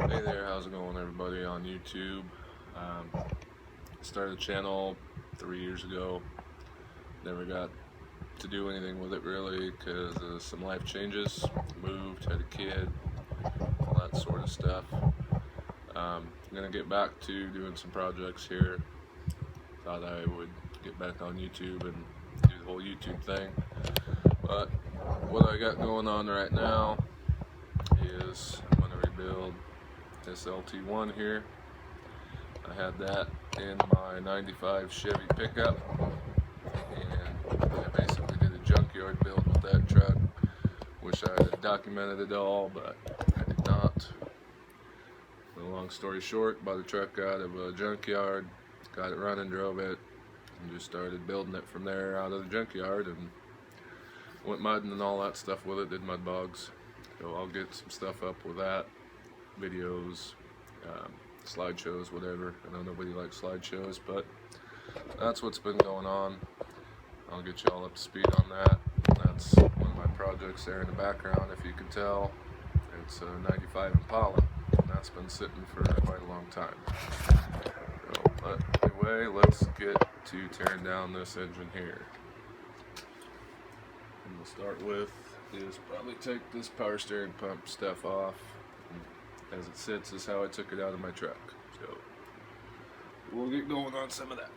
Hey there, how's it going everybody on YouTube? Started a channel 3 years ago. Never got to do anything with it really because of some life changes. Moved, had a kid, all that sort of stuff. I'm gonna get back to doing some projects here. Thought I would get back on YouTube and do the whole YouTube thing. But what I got going on right now is I'm gonna rebuild this LT1 here. I had that in my 95 Chevy pickup, and I basically did a junkyard build with that truck. Wish I had documented it all, but I did not. So long story short, bought the truck out of a junkyard, got it running, drove it, and just started building it from there out of the junkyard, and went mudding and all that stuff with it, did mud bogs. So I'll get some stuff up with that, videos, slideshows, whatever. I know nobody likes slideshows, but that's what's been going on. I'll get you all up to speed on that. That's one of my projects there in the background, if you can tell. It's a 95 Impala, and that's been sitting for quite a long time. So, but anyway, let's get to tearing down this engine here. And we'll start with is probably take this power steering pump stuff off. As it sits is how I took it out of my truck. So we'll get going on some of that.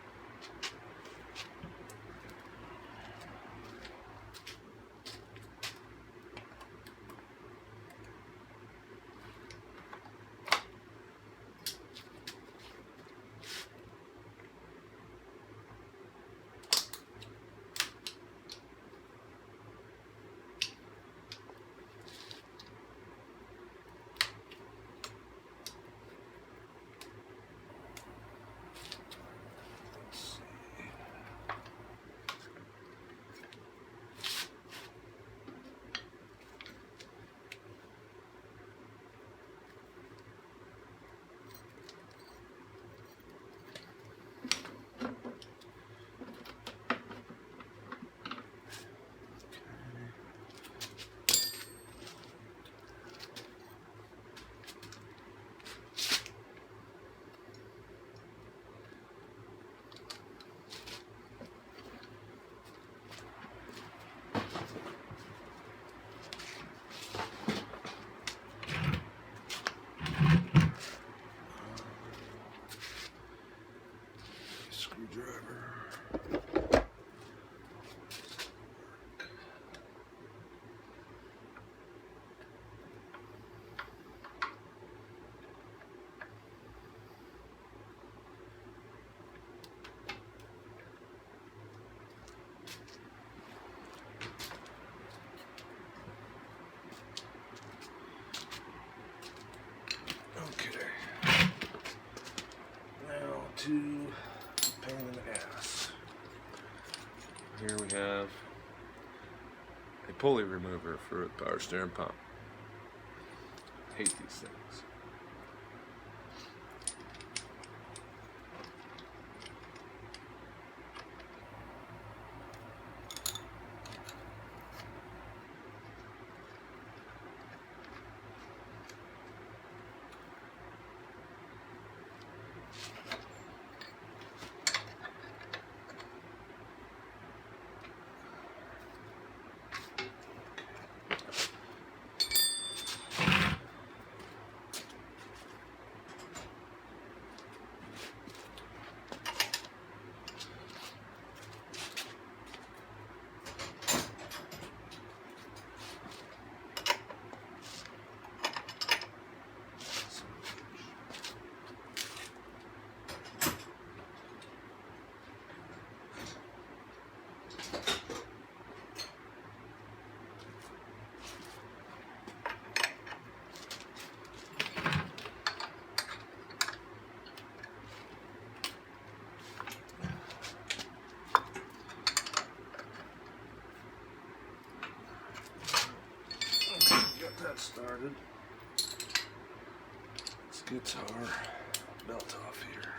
Screwdriver. Okay. Now to pain in the ass. Here we have a pulley remover for a power steering pump. I hate these things. That started. Let's get our belt off here.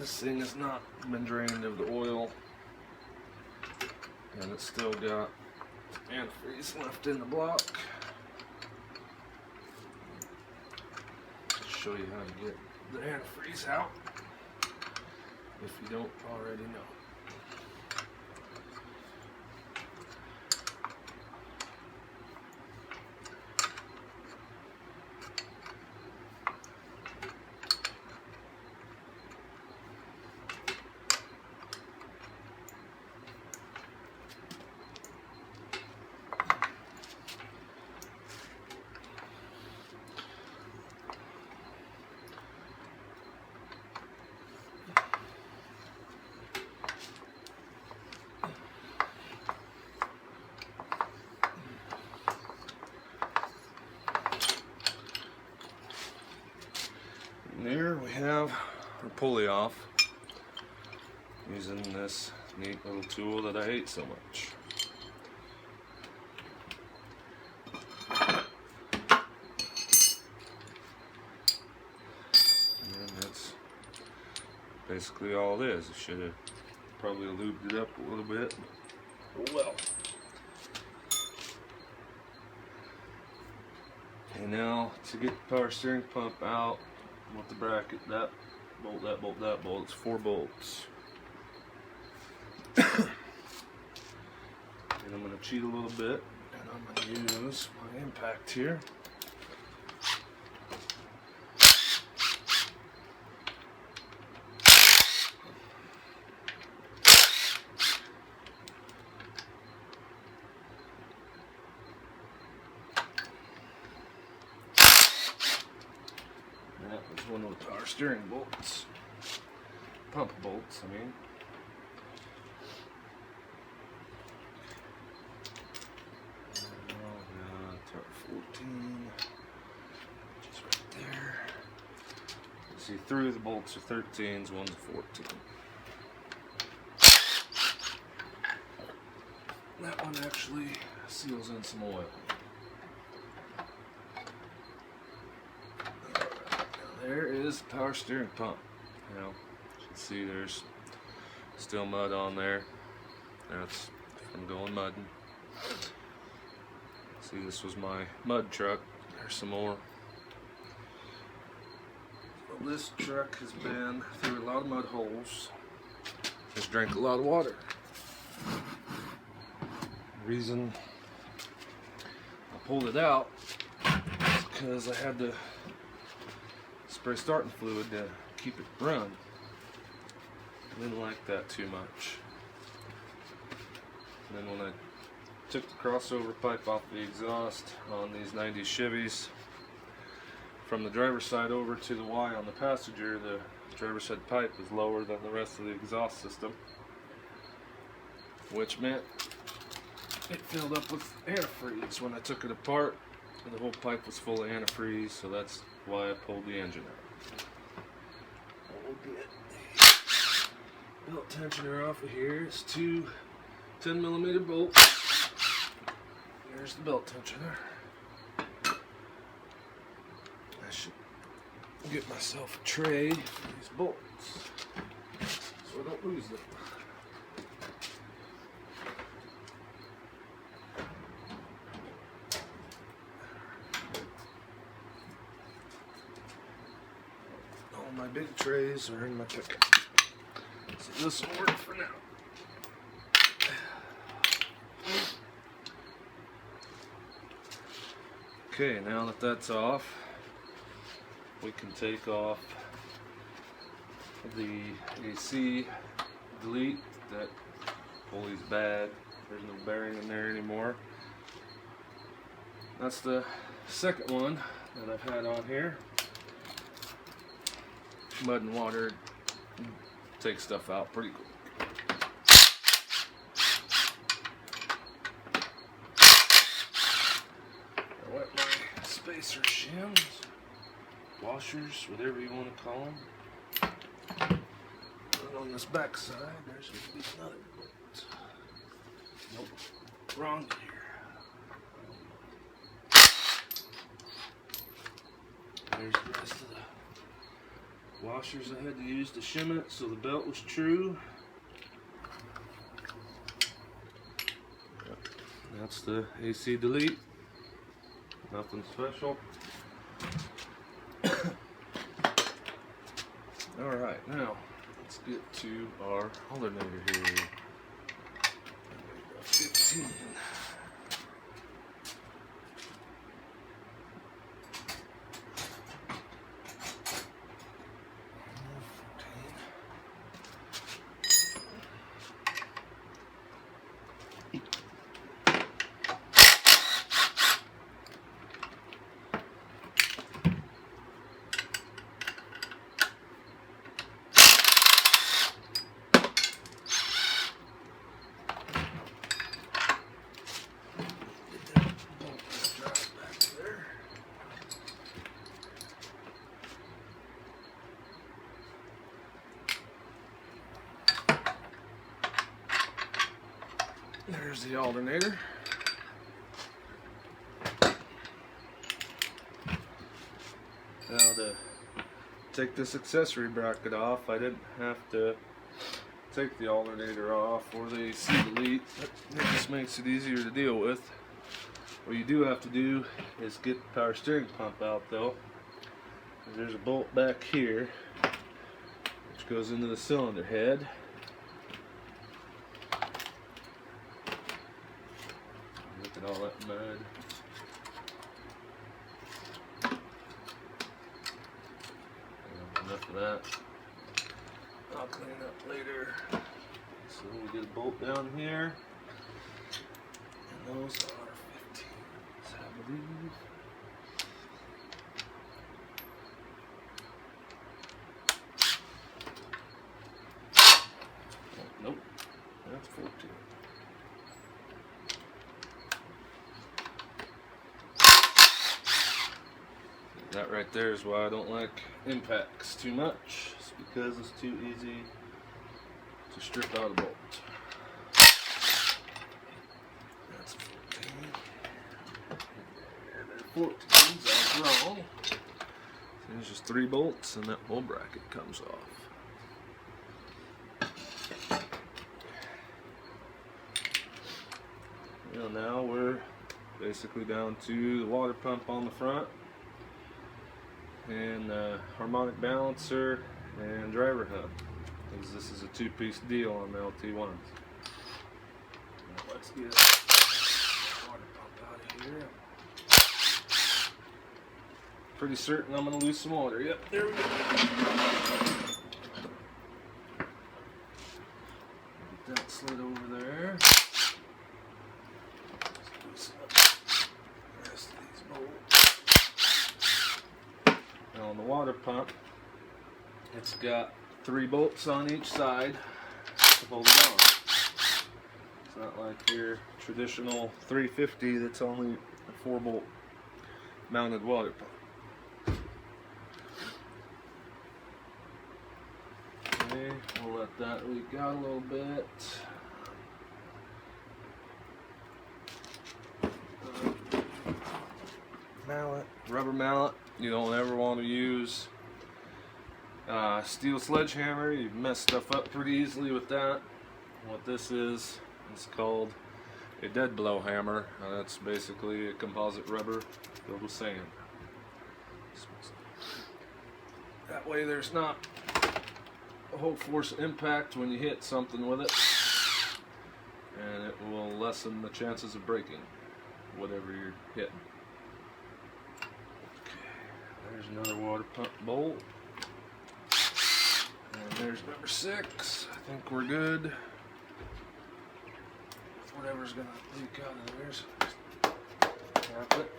This thing has not been drained of the oil, and it's still got antifreeze left in the block. I'll show you how to get the antifreeze out if you don't already know. And there we have our pulley off using this neat little tool that I hate so much. And that's basically all it is. I should have probably lubed it up a little bit. Oh well. Okay, now to get the power steering pump out with the bracket, that bolt, that bolt, that bolt, it's 4 bolts. And I'm going to cheat a little bit, and I'm going to use my impact here. That was one of the power steering bolts. Pump bolts, I mean. Tar 14. Just right there. You see, 3 of the bolts are 13s, one's a 14. That one actually seals in some oil. There is the power steering pump. You know, you can see there's still mud on there. That's from going mudding. See, this was my mud truck. There's some more. Well, this truck has been through a lot of mud holes. It's drank a lot of water. The reason I pulled it out is because I had to spray starting fluid to keep it run. I didn't like that too much. And then when I took the crossover pipe off the exhaust on these 90s Chevys, from the driver's side over to the Y on the passenger, the driver's side pipe is lower than the rest of the exhaust system, which meant it filled up with antifreeze. When I took it apart, the whole pipe was full of antifreeze, so that's why I pulled the engine out. We'll get the belt tensioner off of here. It's 2 10mm bolts. There's the belt tensioner. I should get myself a tray for these bolts so I don't lose them. My big trays are in my pickup, so this will work for now. Okay, now that that's off, we can take off the AC delete. That pulley's bad. There's no bearing in there anymore. That's the second one that I've had on here. Mud and water take stuff out pretty quick. I wet my spacer shims, washers, whatever you want to call them. And on this back side, there's going to be another bolt. Nope, wrong gear. There's the rest of the washers I had to use to shim it so the belt was true. That's the AC delete. Nothing special. Alright, now let's get to our alternator here. 15. There's the alternator. Now to take this accessory bracket off, I didn't have to take the alternator off or the AC delete. It just makes it easier to deal with. What you do have to do is get the power steering pump out though. There's a bolt back here which goes into the cylinder head. Look at all that mud. Enough of that. I'll clean it up later. So we get a bolt down here. And those are 15s, I believe. Oh, nope, that's 14. That right there is why I don't like impacts too much. It's because it's too easy to strip out a bolt. That's 14. And then 14s, I was wrong. So there's just 3 bolts and that whole bracket comes off. Well, now we're basically down to the water pump on the front, and harmonic balancer and driver hub, because this is a 2-piece deal on the LT1s. Let's get the water pump out of here. Pretty certain I'm going to lose some water. Yep, there we go. Get that slid over there. On the water pump, it's got 3 bolts on each side to hold it on. It's not like your traditional 350 that's only a 4-bolt mounted water pump. Okay, we'll let that leak out a little bit. Mallet, rubber mallet. You don't ever want to use steel sledgehammer. You mess stuff up pretty easily with that. What this is called a dead blow hammer. That's basically a composite rubber filled with sand. That way there's not a whole force of impact when you hit something with it, and it will lessen the chances of breaking whatever you're hitting. There's another water pump bolt. And there's number 6. I think we're good. Whatever's going to leak out of there, so just tap it.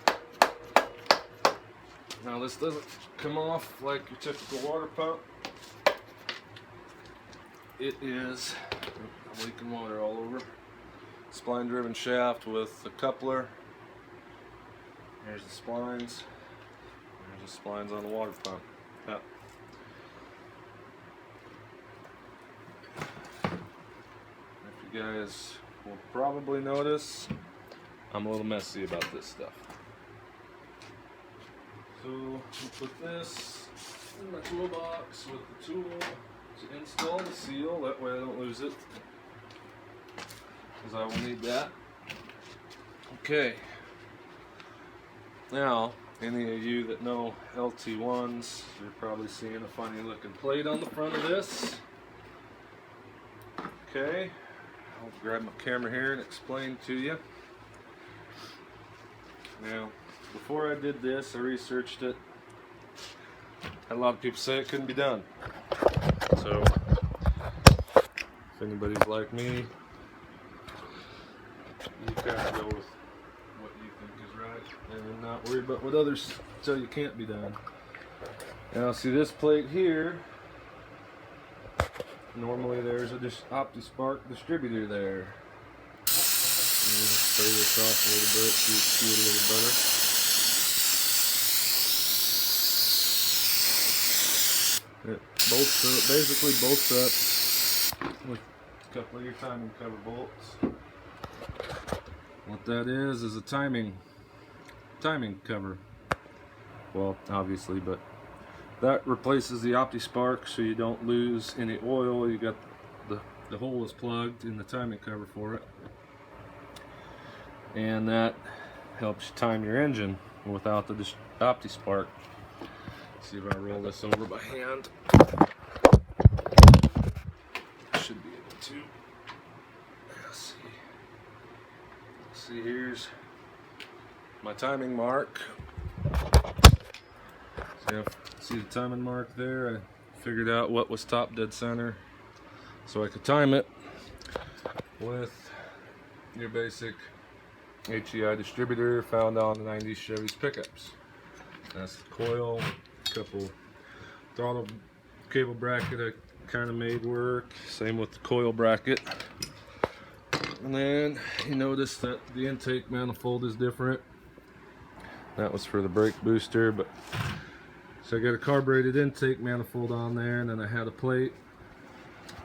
Now this doesn't come off like your typical water pump. It is leaking water all over. Spline driven shaft with the coupler. There's the splines. There's the splines on the water pump. Yep. If you guys will probably notice, I'm a little messy about this stuff. So we'll put this in my toolbox with the tool to install the seal. That way I don't lose it, because I will need that. Okay. Now, any of you that know LT1s, you're probably seeing a funny looking plate on the front of this. Okay, I'll grab my camera here and explain to you. Now, before I did this, I researched it. Had a lot of people say it couldn't be done. So, if anybody's like me, you kind of go with what you think is right and not worry about what others tell you can't be done. Now, see this plate here? Normally there's a OptiSpark distributor there. Spray this off a little bit so you see it a little better. It bolts up, basically bolts up with a couple of your timing cover bolts. What that is a timing cover. Well, obviously, but that replaces the OptiSpark so you don't lose any oil. You got the hole is plugged in the timing cover for it. And that helps you time your engine without the OptiSpark. See if I roll this over by hand. Should be able to. Let's see, here's my timing mark. See the timing mark there? I figured out what was top dead center so I could time it with your basic HEI distributor found on the 90s Chevy's pickups. That's the coil, a couple throttle cable bracket I kind of made work, same with the coil bracket. And then you notice that the intake manifold is different. That was for the brake booster, but so I got a carbureted intake manifold on there, and then I had a plate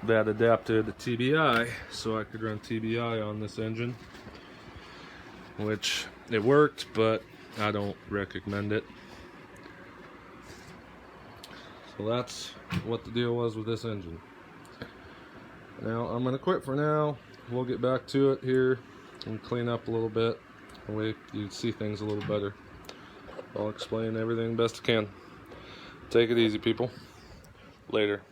that adapted to TBI so I could run TBI on this engine, which it worked, but I don't recommend it. So that's what the deal was with this engine. Now I'm gonna quit for now. We'll get back to it here and clean up a little bit. That way you see things a little better. I'll explain everything best I can. Take it easy, people. Later.